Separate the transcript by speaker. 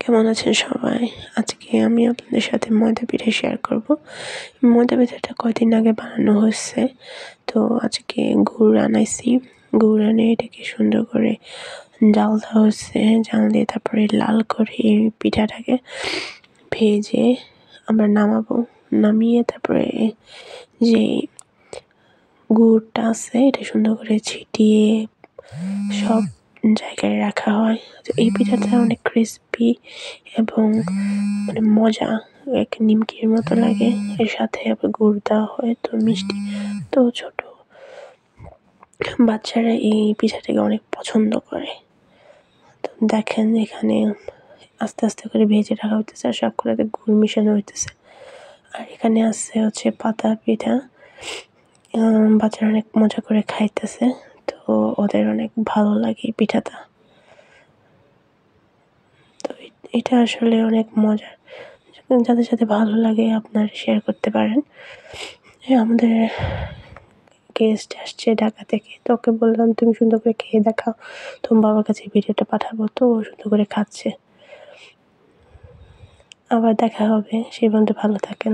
Speaker 1: কেমন আছেন সবাই? আজকে আমি আপনাদের সাথে ময়দা পিঠা শেয়ার করব। ময়দা পিঠাটা কয়দিন আগে বানানো হচ্ছে। তো আজকে গুড় আনাইছি। গুড় এনে এটাকে সুন্দর করে জাল দেওয়া হচ্ছে। জাল দিয়ে তারপরে লাল করে এই পিঠাটাকে ভেজে আমরা নামাবো। নামিয়ে তারপরে যে গুড়টা আছে এটা সুন্দর করে ছিটিয়ে সব জায়গায় রাখা হয়। তো এই পিঠাটা অনেক ক্রিস্পি এবং মজা, এক নিমকির মতো লাগে। এর সাথে আবার গুড় দেওয়া হয়, তো মিষ্টি। তো ছোট বাচ্চারা এই পিঠাটাকে অনেক পছন্দ করে। তো দেখেন এখানে আস্তে আস্তে করে ভেজে রাখা হইতেছে আর সবগুলোতে গুড় মিশানো হইতেছে। আর এখানে আছে পাতা পিঠা। বাচ্চারা অনেক মজা করে খাইতেছে। তো ওদের অনেক ভালো লাগে এই পিঠাটা। তো এটা আসলে অনেক মজার। যাদের সাথে ভালো লাগে আপনারা শেয়ার করতে পারেন। আমাদের গেস্ট আসছে ঢাকা থেকে, তো ওকে বললাম তুমি সুন্দর করে খেয়ে দেখাও, তোমার বাবার কাছে ভিডিওটা পাঠাবো। তো ও সুন্দর করে খাচ্ছে। আবার দেখা হবে, সেই পর্যন্ত ভালো থাকেন।